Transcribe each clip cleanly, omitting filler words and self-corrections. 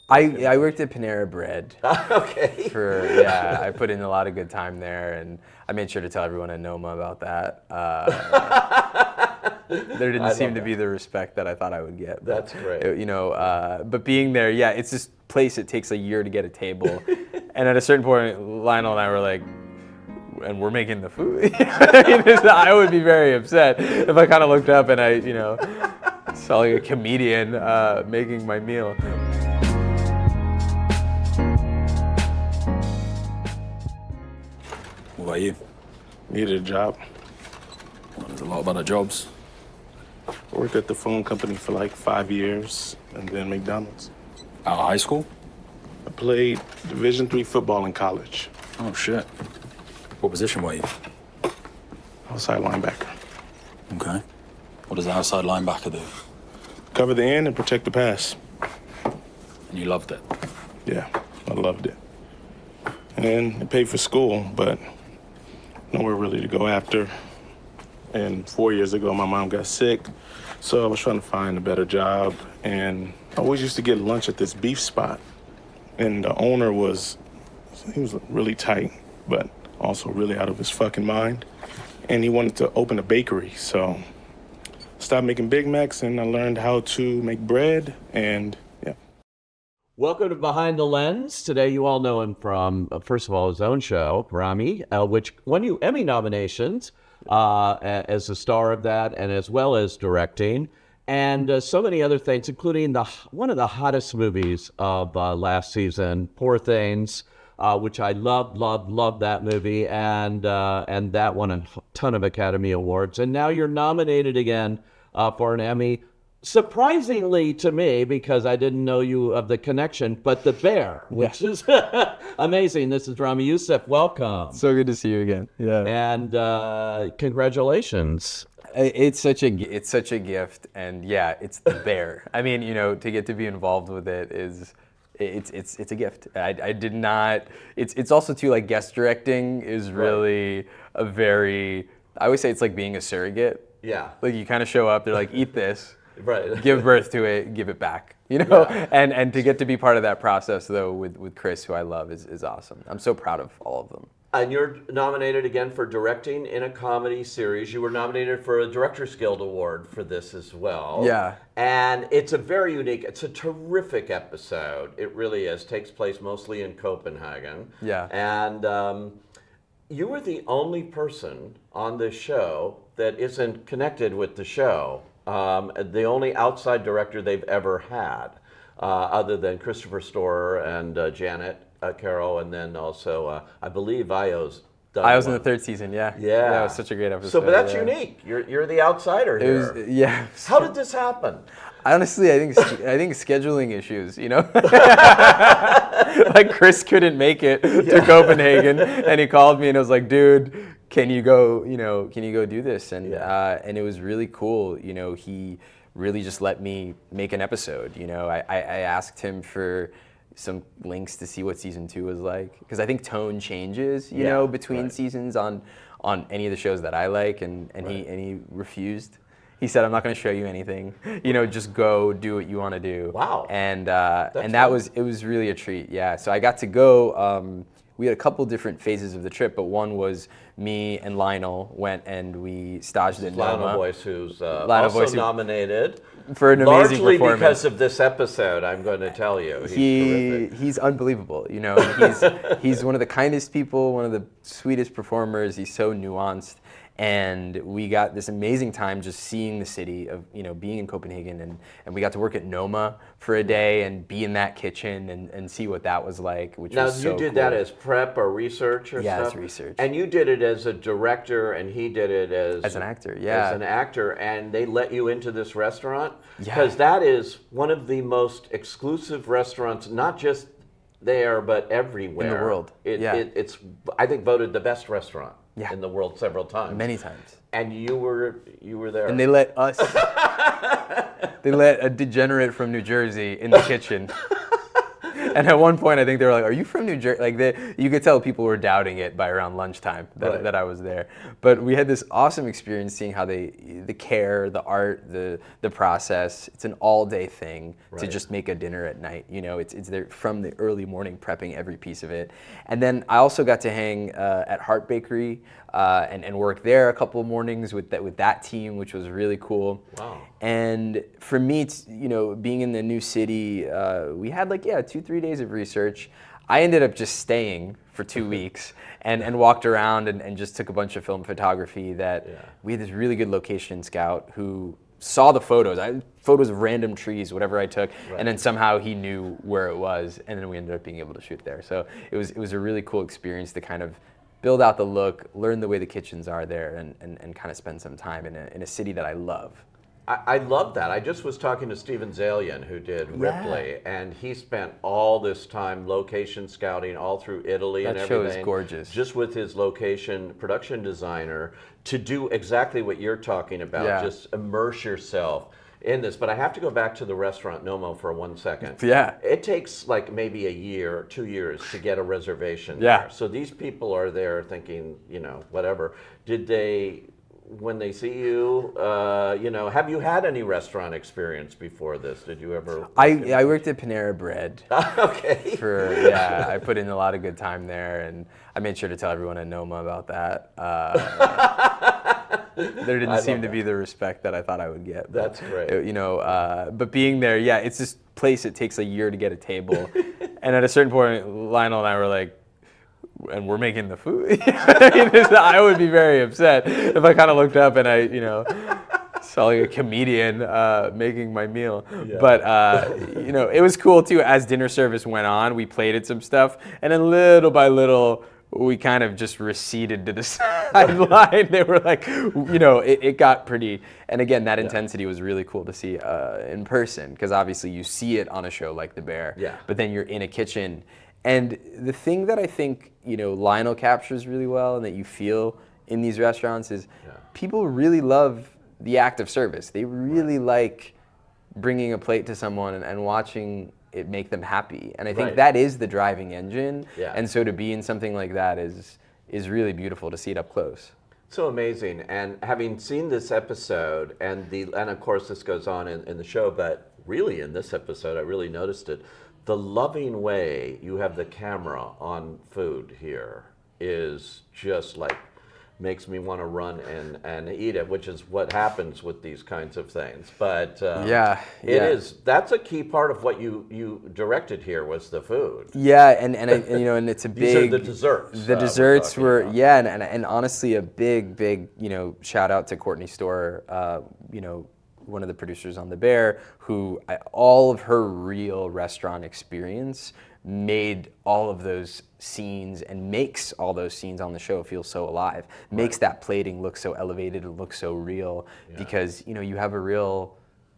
I worked at Panera Bread. Okay. I put in a lot of good time there, and I made sure to tell everyone at Noma about that. There didn't seem to be the respect that I thought I would get. That's great. But being there, yeah, it's this place. It takes a year to get a table, and at a certain point, Lionel and I were like, and we're making the food. I would be very upset if I kind of looked up and I, saw like a comedian making my meal. What about you? Needed a job. Well, there's a lot of other jobs. Worked at the phone company for like 5 years, and then McDonald's. Out of high school? I played Division III football in college. Oh, shit. What position were you? Outside linebacker. Okay. What does an outside linebacker do? Cover the end and protect the pass. And you loved it? Yeah, I loved it. And it paid for school, but nowhere really to go after. And 4 years ago, my mom got sick, so I was trying to find a better job. And I always used to get lunch at this beef spot. And the owner he was really tight, but also really out of his fucking mind. And he wanted to open a bakery, so stopped making Big Macs, and I learned how to make bread, and yeah. Welcome to Behind the Lens. Today you all know him from, first of all, his own show, Ramy, which won you Emmy nominations as a star of that, and as well as directing, and so many other things, including one of the hottest movies of last season, Poor Things, which I loved that movie, and that won a ton of Academy Awards. And now you're nominated again for an Emmy. Surprisingly to me, because I didn't know you of the connection, but The Bear, which is amazing. This is Ramy. Youssef, welcome. So good to see you again. Yeah. And congratulations. It's such a gift, and yeah, it's The Bear. I mean, to get to be involved with it is. It's a gift. I did not. It's also too, like, guest directing is really a very. I always say it's like being a surrogate. Yeah. Like, you kind of show up, they're like, eat this, right? Give birth to it, give it back. Yeah. And to get to be part of that process though with Chris, who I love, is awesome. I'm so proud of all of them. And you're nominated again for directing in a comedy series. You were nominated for a Directors Guild Award for this as well. Yeah. And it's a very unique, it's a terrific episode. It really is. Takes place mostly in Copenhagen. Yeah. And you were the only person on this show that isn't connected with the show. The only outside director they've ever had, other than Christopher Storer and Janet Carroll, and then also I believe Io's done Io's one. in the third season, yeah. Yeah. That was such a great episode. So, but that's yeah. unique. You're the outsider here. Yeah. How did this happen? Honestly, I think scheduling issues, Like, Chris couldn't make it to Copenhagen, and he called me and I was like, dude, can you go do this? And and it was really cool. He really just let me make an episode. I asked him for some links to see what season 2 was like, because I think tone changes, between seasons on any of the shows that I like, and he refused. He said, I'm not going to show you anything. Just go do what you want to do. Wow. And it was really a treat. Yeah. So I got to go. We had a couple different phases of the trip, but one was me and Lionel went and we staged at Noma. Lionel Boyce, who's also nominated for an amazing largely performance. Because of this episode, I'm going to tell you. He's unbelievable. He's one of the kindest people, one of the sweetest performers. He's so nuanced. And we got this amazing time just seeing the city of, being in Copenhagen, and we got to work at Noma for a day and be in that kitchen and see what that was like, which was so cool. Now, you did that as prep or research or stuff? Yeah, as research. And you did it as a director, and he did it as an actor, yeah. As an actor, and they let you into this restaurant? Yeah. Because that is one of the most exclusive restaurants, not just there, but everywhere. In the world, It's, I think, voted the best restaurant. Yeah. In the world several times. Many times. And you were there. And they let us, they let a degenerate from New Jersey in the kitchen. And at one point, I think they were like, "Are you from New Jersey?" Like you could tell people were doubting it by around lunchtime that I was there. But we had this awesome experience seeing how the care, the art, the process. It's an all-day thing to just make a dinner at night. You know, it's there from the early morning prepping every piece of it. And then I also got to hang at Heart Bakery and work there a couple of mornings with that team, which was really cool. Wow. And for me, it's, you know, being in the new city, we had 2-3 days of research. I ended up just staying for 2 weeks and walked around and just took a bunch of film photography we had this really good location scout who saw the photos of random trees, whatever I took, and then somehow he knew where it was, and then we ended up being able to shoot there. So it was a really cool experience to kind of build out the look, learn the way the kitchens are there, and kind of spend some time in a city that I love. I love that. I just was talking to Steven Zalian, who did Ripley, and he spent all this time location scouting all through Italy and everything. That show is gorgeous. Just with his location production designer to do exactly what you're talking about. Just immerse yourself in this. But I have to go back to the restaurant Nomo for 1 second. Yeah. It takes like maybe a year or 2 years to get a reservation Yeah. there. So these people are there thinking, you know, whatever. Did they, when they see you, you know, have you had any restaurant experience before this? Did you ever? I worked at Panera Bread. Okay. I put in a lot of good time there, and I made sure to tell everyone at Noma about that. There didn't seem to be the respect that I thought I would get. That's great. You know, but being there, it's this place. It takes a year to get a table, and at a certain point, Lionel and I were like, and we're making the food. I would be very upset if I kind of looked up and I, you know, saw like a comedian making my meal. Yeah. But, you know, it was cool too. As dinner service went on, we plated some stuff, and then little by little, we kind of just receded to the sideline. They were like, you know, it got pretty, and again, that intensity was really cool to see in person, because obviously you see it on a show like The Bear, but then you're in a kitchen. And the thing that I think, you know, Lionel captures really well and that you feel in these restaurants is people really love the act of service. They really like bringing a plate to someone and watching it make them happy. And I think that is the driving engine. And so to be in something like that is really beautiful to see it up close. So amazing. And having seen this episode, and of course this goes on in the show, but really in this episode I really noticed it. The loving way you have the camera on food here is just like, makes me want to run and eat it, which is what happens with these kinds of things. But that's a key part of what you directed here was the food. Yeah, and you know, and it's a big. These are the desserts. The desserts were and honestly a big you know, shout out to Courtney Storr, you know, one of the producers on The Bear, who all of her real restaurant experience made all of those scenes and makes all those scenes on the show feel so alive. Makes that plating look so elevated and look so real, because, you know, you have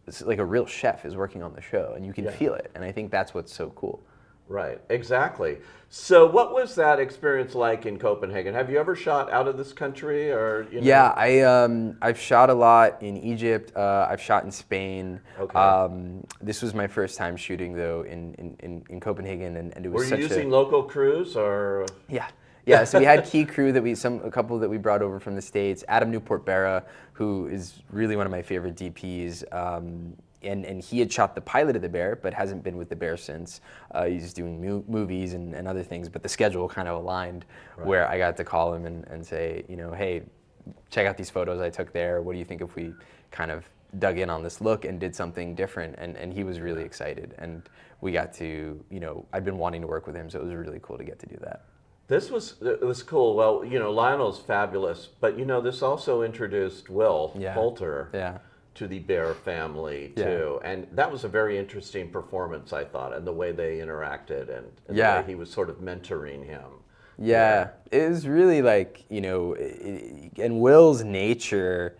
it's like a real chef is working on the show and you can feel it. And I think that's what's so cool. Right, exactly. So what was that experience like in Copenhagen? Have you ever shot out of this country, or, you know? Yeah, I've shot a lot in Egypt. I've shot in Spain. Okay. This was my first time shooting though in Copenhagen, and it was Were you using local crews, or? Yeah, so we had key crew a couple that we brought over from the States. Adam Newport-Berra, who is really one of my favorite DPs. And he had shot the pilot of The Bear, but hasn't been with The Bear since. He's doing movies and other things, but the schedule kind of aligned where I got to call him and say, you know, hey, check out these photos I took there. What do you think if we kind of dug in on this look and did something different? And he was really excited. And we got to, you know, I'd been wanting to work with him, so it was really cool to get to do that. It was cool. Well, you know, Lionel's fabulous, but, you know, this also introduced Will Poulter. To the Bear family too, and that was a very interesting performance, I thought, and the way they interacted and the way he was sort of mentoring him. It was really like, you know, and Will's nature,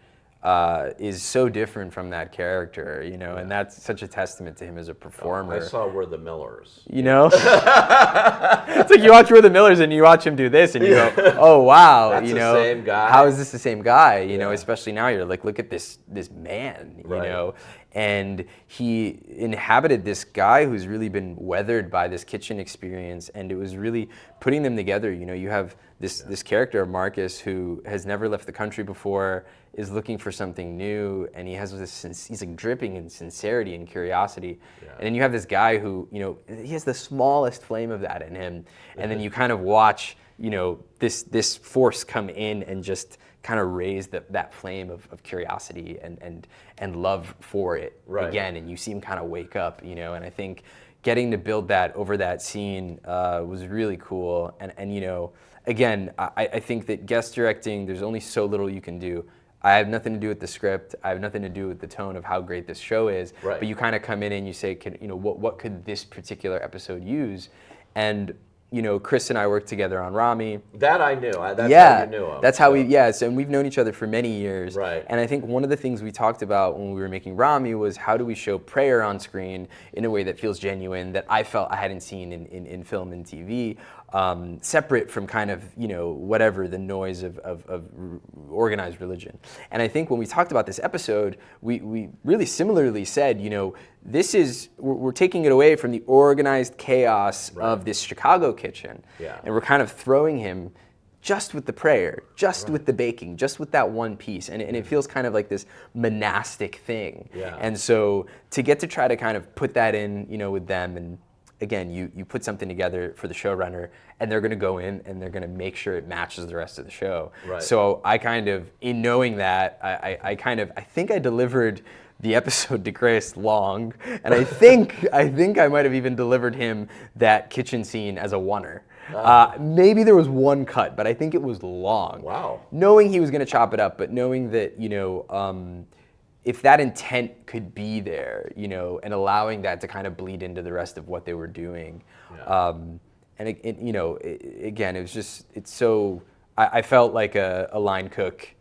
is so different from that character, you know, and that's such a testament to him as a performer. I saw We're the Millers. You know, it's like you watch We're the Millers and you watch him do this and you go, oh wow, That's you the know, same guy. how is this the same guy? You know, especially now you're like, look at this man, you Right. know, and he inhabited this guy who's really been weathered by this kitchen experience, and it was really putting them together. You know, you have this character Marcus who has never left the country before, is looking for something new, and he has this, he's like dripping in sincerity and curiosity. And then you have this guy who, you know, he has the smallest flame of that in him, and then you kind of watch, you know, this force come in and just kind of raise that flame of curiosity and love for it again, and you see him kind of wake up, you know. And I think getting to build that over that scene was really cool. And you know, again, I think that guest directing, there's only so little you can do. I have nothing to do with the script. I have nothing to do with the tone of how great this show is. But you kind of come in and you say, you know, what could this particular episode use? And you know, Chris and I worked together on Ramy. That I knew. That's how you knew him. That's how and we've known each other for many years. Right. And I think one of the things we talked about when we were making Ramy was how do we show prayer on screen in a way that feels genuine, that I felt I hadn't seen in film and TV, separate from kind of, you know, whatever the noise of organized religion. And I think when we talked about this episode, we really similarly said, you know, we're taking it away from the organized chaos of this Chicago kitchen, and we're kind of throwing him just with the prayer, just with the baking, just with that one piece, and it feels kind of like this monastic thing. And so to get to try to kind of put that in, you know, with them, and again, you put something together for the showrunner, and they're going to go in and they're going to make sure it matches the rest of the show. So I kind of, in knowing that, I think I delivered the episode to Chris long, and I think I might have even delivered him that kitchen scene as a oneer. Maybe there was one cut, but I think it was long. Wow. Knowing he was going to chop it up, but knowing that, you know, if that intent could be there, you know, and allowing that to kind of bleed into the rest of what they were doing. You know, again, it was just, it's so, I felt like a line cook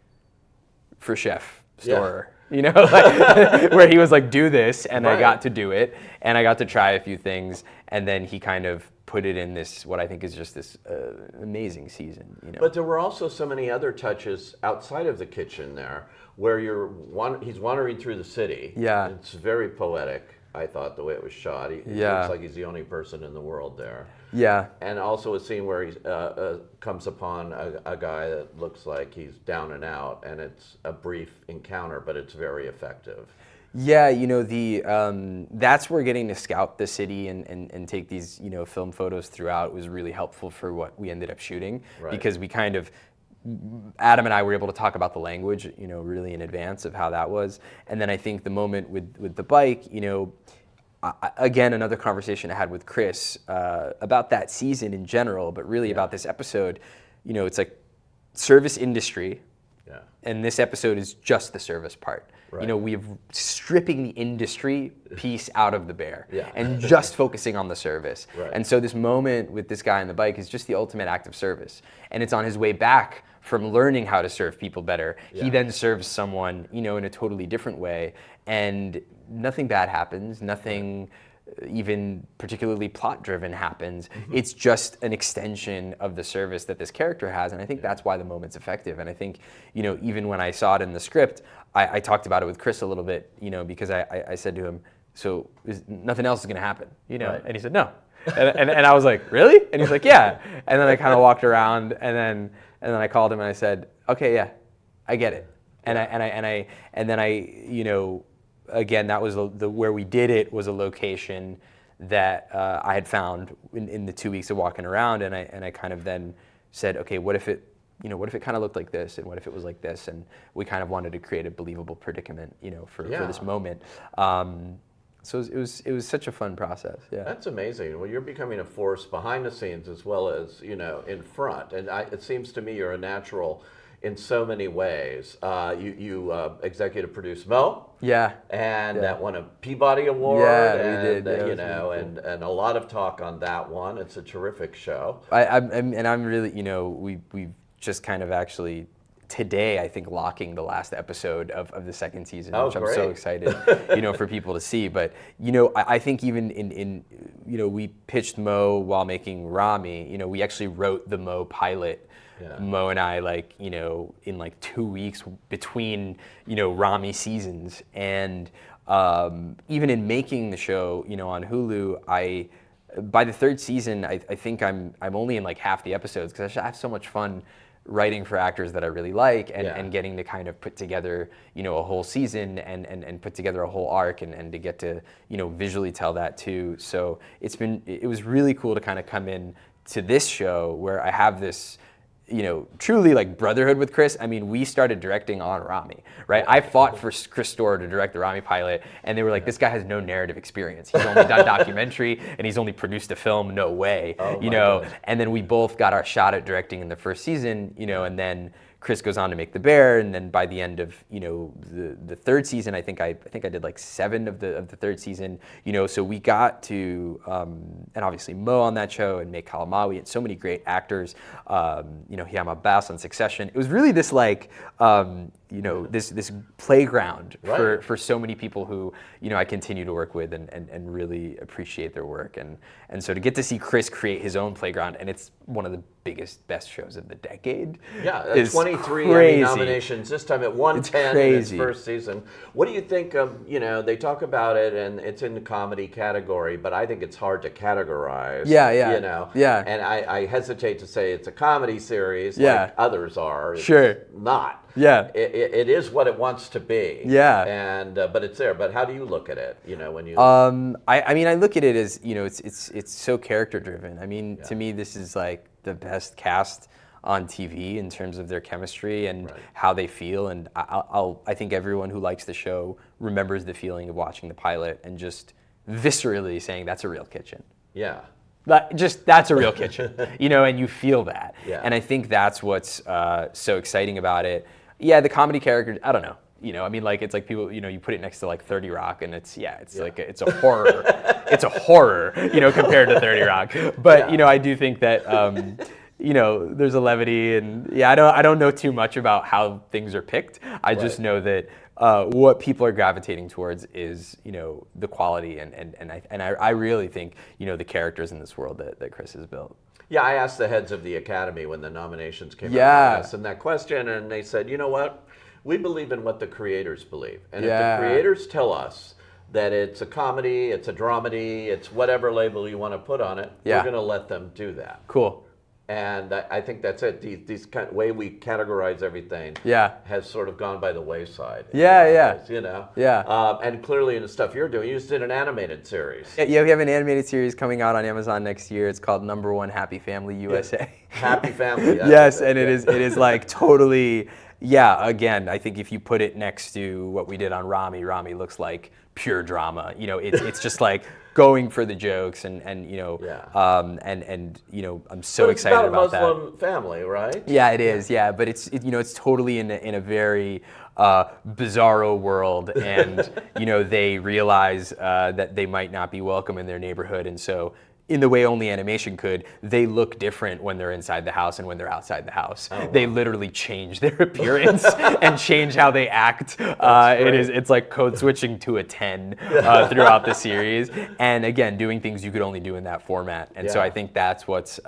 for chef store. You know, like, where he was like, do this, and I got to do it, and I got to try a few things, and then he kind of put it in this, what I think is just this amazing season, you know. But there were also so many other touches outside of the kitchen there, where he's wandering through the city. It's very poetic, I thought, the way it was shot. It looks like he's the only person in the world there. And also a scene where he comes upon a guy that looks like he's down and out, and it's a brief encounter, but it's very effective. You know, that's where getting to scout the city and take these, you know, film photos throughout was really helpful for what we ended up shooting, because we kind of, Adam and I were able to talk about the language, you know, really in advance of how that was. And then I think the moment with the bike, you know, again, another conversation I had with Chris about that season in general, but really about this episode. You know, it's like service industry, and this episode is just the service part. You know, we're stripping the industry piece out of the bear and just focusing on the service. And so this moment with this guy on the bike is just the ultimate act of service. And it's on his way back from learning how to serve people better. He then serves someone, you know, in a totally different way. And nothing bad happens, nothing even particularly plot-driven happens. It's just an extension of the service that this character has, and I think that's why the moment's effective. And I think, you know, even when I saw it in the script, I talked about it with Chris a little bit, you know, because I said to him, so nothing else is going to happen, you know? And he said, no. And I was like, really? And he's like, yeah. And then I kind of walked around, and then I called him and I said, okay, yeah, I get it. And then I, you know, again, that was where we did it was a location that I had found in the 2 weeks of walking around, and I kind of then said, okay, what if it kind of looked like this, and what if it was like this, and we kind of wanted to create a believable predicament, you know, for this moment. So it was such a fun process. That's amazing. Well, you're becoming a force behind the scenes as well as, you know, in front, and it seems to me you're a natural in so many ways. You executive produced Mo. And that won a Peabody Award. We did. You know, and a lot of talk on that one. It's a terrific show. I'm really, you know, we've just kind of actually today, I think, locking the last episode of the second season, Oh, which I'm great. so excited, for people to see. But, I think even in we pitched Mo while making Ramy. We actually wrote the Mo pilot. Yeah. Mo and I, in 2 weeks between, Ramy seasons. And even in making the show, on Hulu, by the third season, I think I'm only in half the episodes because I have so much fun writing for actors that I really like and getting to kind of put together, a whole season and put together a whole arc and to get to, visually tell that too. So it was really cool to kind of come in to this show where I have this, truly brotherhood with Chris. I mean, we started directing on Ramy, right? I fought for Chris Storer to direct the Ramy pilot, and they were like, this guy has no narrative experience. He's only done documentary, and he's only produced a film. No way, goodness. And then we both got our shot at directing in the first season, and then Chris goes on to make The Bear, and then by the end of the third season, I think I did 7 of the third season. So we got to and obviously Mo on that show and May Kalamawi and so many great actors. Hiyam Abbas on Succession. It was really this this playground Right. for so many people who I continue to work with and really appreciate their work and so to get to see Chris create his own playground, and it's one of the best shows of the decade. Yeah, is 23 Emmy crazy. nominations. This time it won It's 10 in its crazy. first season. What do you think of, they talk about it and it's in the comedy category, but I think it's hard to categorize. Yeah. Yeah. And I hesitate to say it's a comedy series Yeah. like others are. It's Sure. not. Yeah. It is what it wants to be. Yeah. And but it's there. But how do you look at it? When you I look at it as it's so character driven. I mean, to me, this is the best cast on TV in terms of their chemistry and how they feel. And I think everyone who likes the show remembers the feeling of watching the pilot and just viscerally saying that's a real kitchen. Yeah. That's a real kitchen, and you feel that. Yeah. And I think that's what's so exciting about it. Yeah, the comedy characters, I don't know. It's like people, you put it next to 30 Rock and it's a horror. It's a horror, compared to 30 Rock. But, I do think that, there's a levity and I don't know too much about how things are picked. I just know that what people are gravitating towards is, the quality and I really think, the characters in this world that Chris has built. Yeah, I asked the heads of the Academy when the nominations came out. Yeah. I asked them that question, and they said, you know what? We believe in what the creators believe. And if Yeah. the creators tell us that it's a comedy, it's a dramedy, it's whatever label you want to put on it, Yeah. we're going to let them do that. Cool. And I think that's it. These kind of way we categorize everything Yeah. has sort of gone by the wayside. Yeah. Yeah. And clearly in the stuff you're doing, you just did an animated series. Yeah, we have an animated series coming out on Amazon next year. It's called Number One Happy Family USA. Happy Family. Yes, and it is totally, again, I think if you put it next to what we did on Ramy looks like pure drama. It's just going for the jokes and I'm so excited about that. It's about a Muslim family, right? Yeah, it is. Yeah, but it's totally in a very bizarro world, and they realize that they might not be welcome in their neighborhood, and so in the way only animation could, they look different when they're inside the house and when they're outside the house. Oh, wow. They literally change their appearance and change how they act. It's like code switching to a 10 throughout the series. And again, doing things you could only do in that format. And so I think that's what's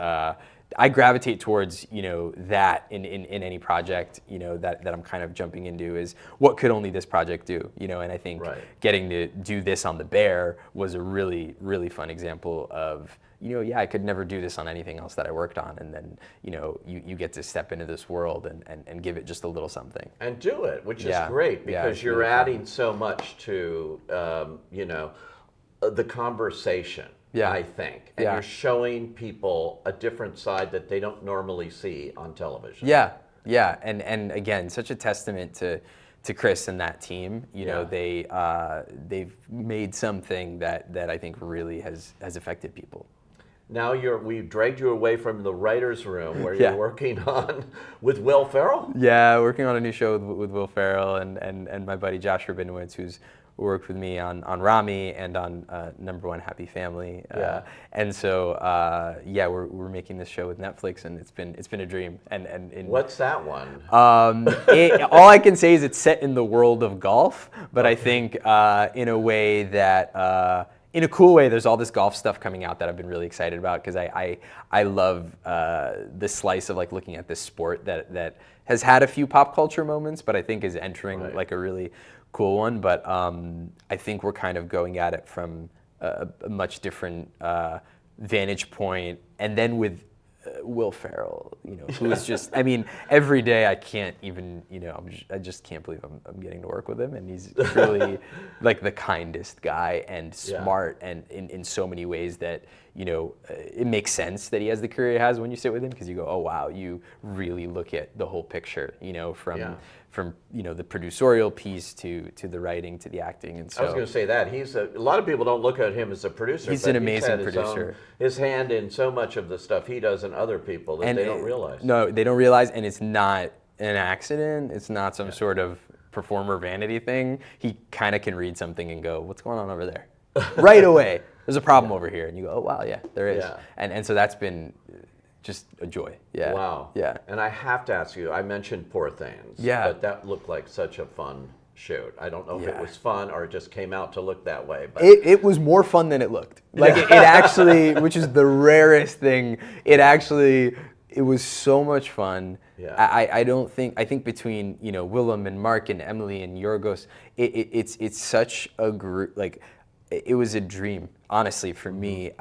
I gravitate towards that in any project that I'm kind of jumping into is what could only this project do, and I think getting to do this on The Bear was a really, really fun example of I could never do this on anything else that I worked on, and then you get to step into this world and give it just a little something and do it, which is great because you're really adding so much to the conversation. Yeah. I think. And you're showing people a different side that they don't normally see on television. Yeah. And again, such a testament to Chris and that team. They've made something that I think really has affected people. Now we've dragged you away from the writer's room where you're working on with Will Ferrell? Yeah, working on a new show with Will Ferrell and my buddy Josh Rabinowitz, who's worked with me on Ramy and on #1 Happy Family. Yeah. And so we're making this show with Netflix, and it's been a dream. And What's that one? All I can say is it's set in the world of golf, but I think in a way that. In a cool way, there's all this golf stuff coming out that I've been really excited about because I love this slice of like looking at this sport that has had a few pop culture moments, but I think is entering like a really cool one. But I think we're kind of going at it from a much different vantage point, and then with Will Ferrell, who is just, I mean, every day I can't even, I just can't believe I'm getting to work with him, and he's really like the kindest guy and smart, and in so many ways that, it makes sense that he has the career he has when you sit with him, because you go, oh wow, you really look at the whole picture, from the producerial piece to the writing to the acting. And so I was going to say that he's a lot of people don't look at him as a producer. He's but an amazing he's had producer. His hand in so much of the stuff he does and other people that they don't realize. No, they don't realize, and it's not an accident. It's not some sort of performer vanity thing. He kind of can read something and go, what's going on over there? Right away. There's a problem over here. And you go, oh wow, yeah, there is. Yeah. And so that's been just a joy. Yeah. Wow. Yeah. And I have to ask you, I mentioned Poor Things. Yeah. But that looked like such a fun shoot. I don't know if it was fun or it just came out to look that way. But it was more fun than it looked. Like it actually, which is the rarest thing, it was so much fun. Yeah. I think between, Willem and Mark and Emily and Yorgos, it's such a group, like it was a dream, honestly, for me.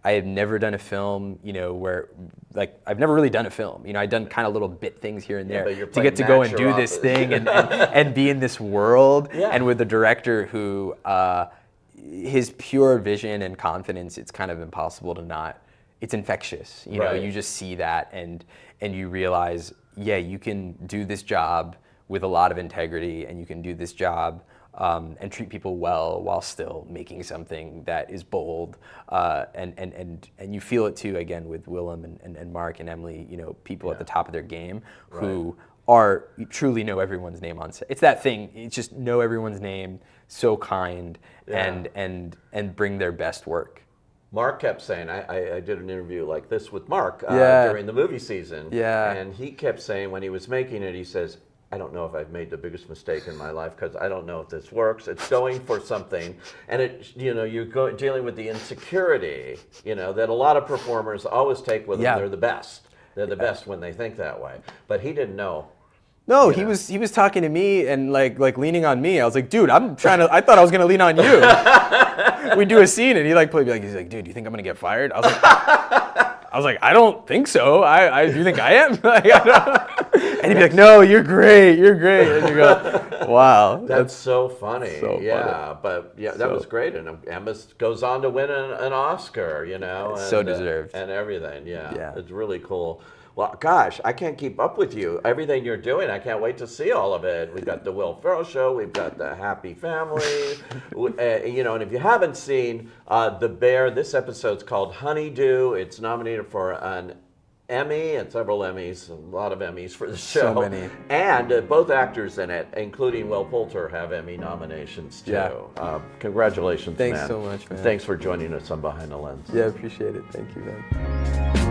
I had never done a film, where, like, I've never really done a film. I'd done kind of little bit things here and there to get to go and do this thing and be in this world. Yeah. And with a director who, his pure vision and confidence, it's kind of impossible to not. It's infectious. You just see that and you realize, you can do this job with a lot of integrity, and you can do this job and treat people well while still making something that is bold, and you feel it too, again, with Willem and Mark and Emily, people at the top of their game who truly know everyone's name on set. It's that thing, it's just know everyone's name, so kind, and bring their best work. Mark kept saying, I did an interview like this with Mark during the movie season, and he kept saying when he was making it, he says, I don't know if I've made the biggest mistake in my life because I don't know if this works. It's going for something, and you're dealing with the insecurity, that a lot of performers always take with them. They're the best. They're the best when they think that way. But he didn't know. No, he was talking to me and like leaning on me. I was like, dude, I thought I was gonna lean on you. We do a scene and he's like, dude, do you think I'm gonna get fired? I was like, I don't think so. Do you think I am? And he'd be like, no, you're great. And you go, wow. That's so funny. So funny. But that was great. And Emma goes on to win an Oscar, and, so deserved. And everything, yeah. It's really cool. Well, gosh, I can't keep up with you. Everything you're doing, I can't wait to see all of it. We've got the Will Ferrell show. We've got the Happy Family. And if you haven't seen The Bear, this episode's called Honeydew. It's nominated for an Emmy and several Emmys, a lot of Emmys for the show. So many. And both actors in it, including Will Poulter, have Emmy nominations too. Yeah. Congratulations, Thanks man. so much, man. Thanks for joining us on Behind the Lens. Yeah, appreciate it. Thank you, man.